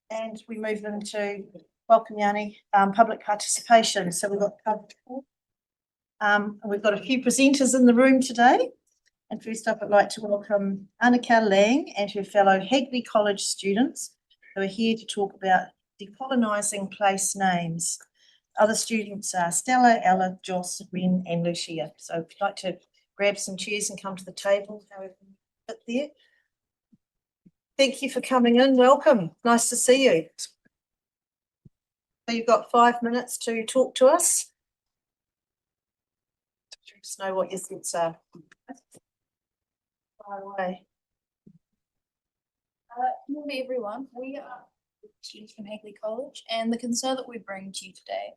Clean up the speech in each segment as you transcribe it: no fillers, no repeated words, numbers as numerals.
And we move into welcome Yanni, public participation. So we've got we've got a few presenters in the room today. And first up, I'd like to welcome Anneke Lang and her fellow Hagley College students who are here to talk about decolonising place names. Other students are Stella, Ella, Joss, Ren and Lucia. So if you'd like to grab some chairs and come to the table, however you fit there. Thank you for coming in. Welcome. Nice to see you. So you've got 5 minutes to talk to us. Just know what your thoughts are. Fire away. Good morning, everyone. We are students from Hagley College, and the concern that we bring to you today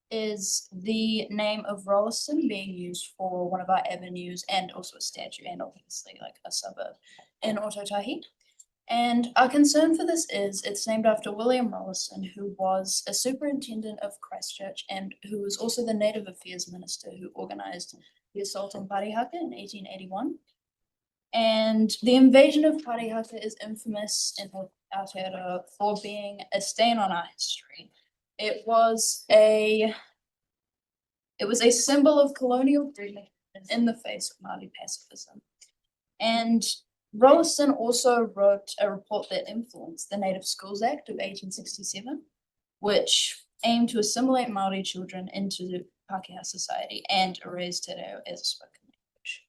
is the name of Rolleston being used for one of our avenues and also a statue and obviously like a suburb in Ōtautahi. And our concern for this is it's named after William Rolleston, who was a superintendent of Christchurch and who was also the Native Affairs Minister who organised the assault on Parihaka in 1881. And the invasion of Parihaka is infamous in Aotearoa for being a stain on our history. It was a symbol of colonial greed in the face of Māori pacifism. And Rolleston also wrote a report that influenced the Native Schools Act of 1867, which aimed to assimilate Māori children into the Pākehā society and erase te reo as a spoken language.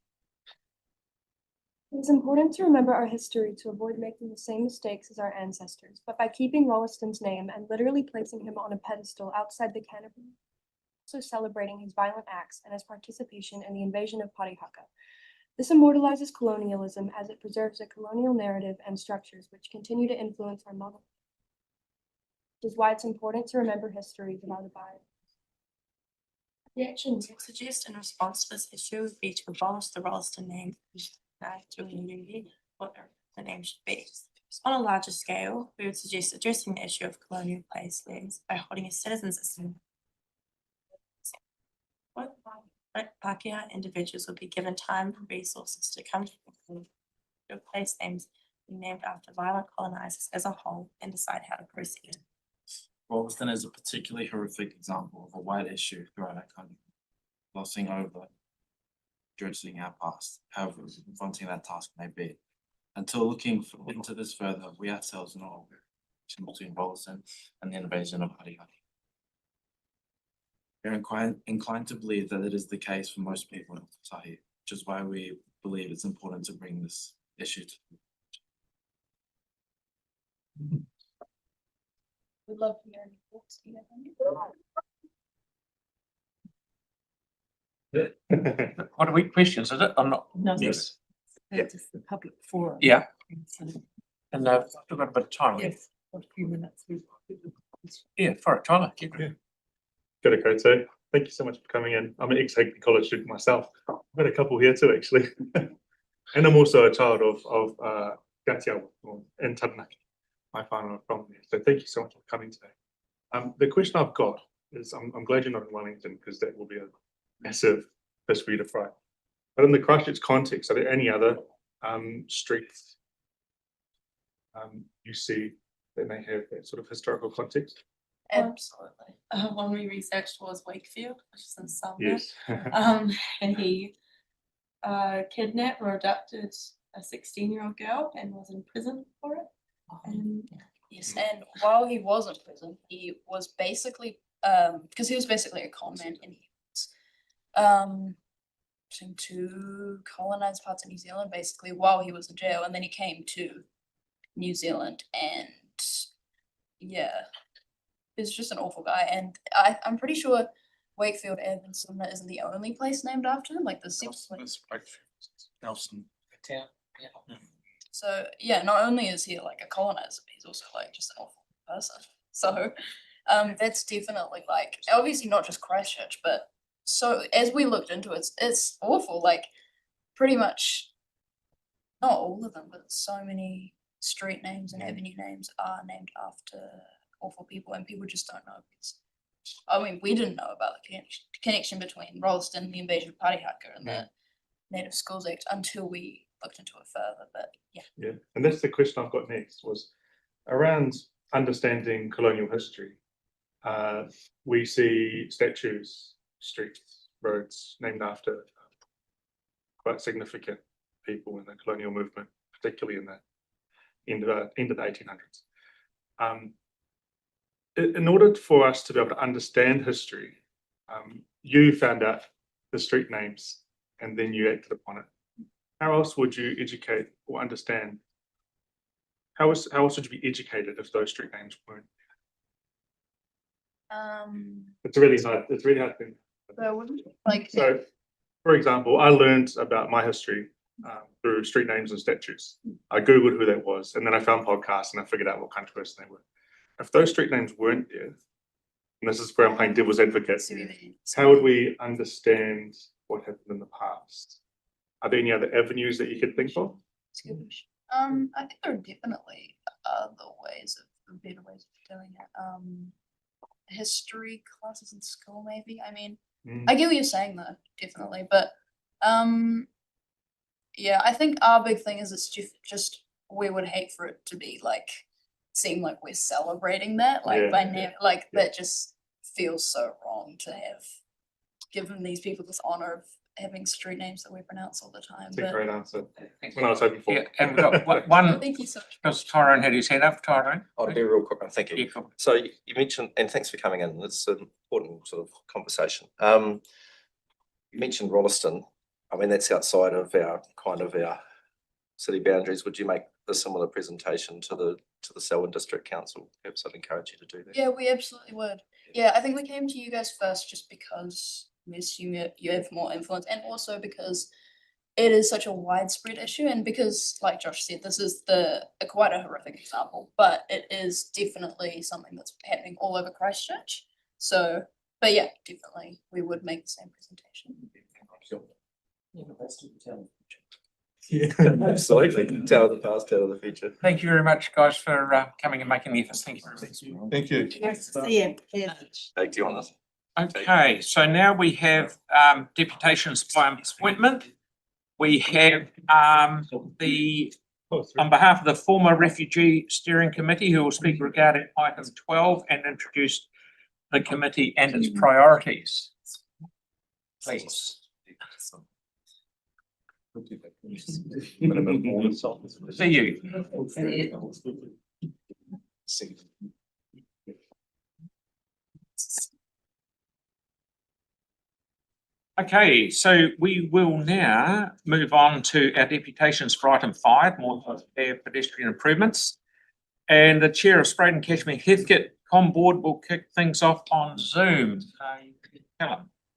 It is important to remember our history to avoid making the same mistakes as our ancestors, but by keeping Rolleston's name and literally placing him on a pedestal outside the canopy, also celebrating his violent acts and his participation in the invasion of Parihaka. This immortalizes colonialism as it preserves a colonial narrative and structures which continue to influence our model. Which is why it's important to remember history without a bias. The actions we suggest in response to this issue would be to abolish the Rolleston name to what the name should be. On a larger scale, we would suggest addressing the issue of colonial place names by holding a citizens' assembly. Pākehā individuals would be given time and resources to come to conclude place names being named after violent colonisers as a whole and decide how to proceed. Rolleston is a particularly horrific example of a wide issue throughout our country, glossing over, dredging our past, however confronting that task may be. Until looking into this further, we ourselves know the connection between Rolleston and the invasion of Parihaka. We are inclined to believe that it is the case for most people in Ōtautahi, which is why we believe it's important to bring this issue to We'd love to hear any thoughts. What are we questions, is it? I'm not. No, Yes. it's just the public forum. Yeah. So, And I've still got a bit of time. yes, got a few minutes. Yeah, for it, Tyler. Keep it. Kia ora koutou. Thank you so much for coming in. I'm an ex-Hagley College student myself. I've got a couple here too, actually. And I'm also a child of Gatiawa in Taranaki. My family are from there. So thank you so much for coming today. The question I've got is, I'm glad you're not in Wellington because that will be a massive fish for you to fry. But in the Christchurch context, are there any other streets you see that may have that sort of historical context? Absolutely. One we researched was Wakefield, which is in Sumner. Yes. And he kidnapped or abducted a 16-year-old girl and was in prison for it. And Yes, and while he was in prison, he was basically because he was basically a con man and he was trying to colonize parts of New Zealand basically while he was in jail, and then he came to New Zealand and yeah, he's just an awful guy. And I'm pretty sure Wakefield Ave in Sydney isn't the only place named after him. Like there's Nelson. Yeah. So yeah, not only is he like a colonizer, but he's also like just an awful person. So that's definitely like obviously not just Christchurch, but so as we looked into it, it's awful. Like pretty much not all of them, but so many street names and avenue names are named after awful people, and people just don't know. I mean, we didn't know about the connection between Rolleston, the invasion of Parihaka, and the Native Schools Act until we looked into it further. But yeah. Yeah, and that's the question I've got next was, around understanding colonial history, we see statues, streets, roads named after quite significant people in the colonial movement, particularly in the end of the 1800s. In order for us to be able to understand history, you found out the street names and then you acted upon it. How else would you educate or understand? How else would you be educated if those street names weren't? It's really hard. It's really hard thing. Like, So, for example, I learned about my history through street names and statues. I Googled who that was, and then I found podcasts and I figured out what kind of person they were. If those street names weren't there, and this is where I'm playing devil's advocate, how would we understand what happened in the past? Are there any other avenues that you could think of? I think there are definitely other ways of better ways of doing it. History classes in school, maybe. I mean, I get what you're saying though, definitely, but yeah, I think our big thing is it's just we would hate for it to be like seem like we're celebrating that, like that just feels so wrong to have given these people this honor of having street names that we pronounce all the time. That's a great answer. When I was hoping for. Yeah, and we've got one, Thank you so much. because Tyrone had his hand up, Tyrone. I'll be real quick, thank Yeah, you. cool. So you mentioned, and thanks for coming in, it's an important sort of conversation. You mentioned Rolleston, I mean, that's outside of our city boundaries. Would you make a similar presentation to the Selwyn District Council? Perhaps I'd encourage you to do that. Yeah, we absolutely would. Yeah, I think we came to you guys first just because we assume you have more influence, and also because it is such a widespread issue, and because, like Josh said, this is quite a horrific example, but it is definitely something that's happening all over Christchurch. So, but yeah, definitely we would make the same presentation. Yeah, absolutely. Tell the past, tell the future. Thank you very much, guys, for coming and making the effort. Thank you. Thank you. Nice to see you. Yeah. Take you on this. Okay, so now we have deputations by appointment. We have on behalf of the former Refugee Steering Committee, who will speak regarding item 12 and introduce the committee and its priorities. Please. See you. Okay, so we will now move on to our deputations for item 5, more pedestrian improvements. And the chair of Spraden Cashmere Heathcote Com Board will kick things off on Zoom. Callum.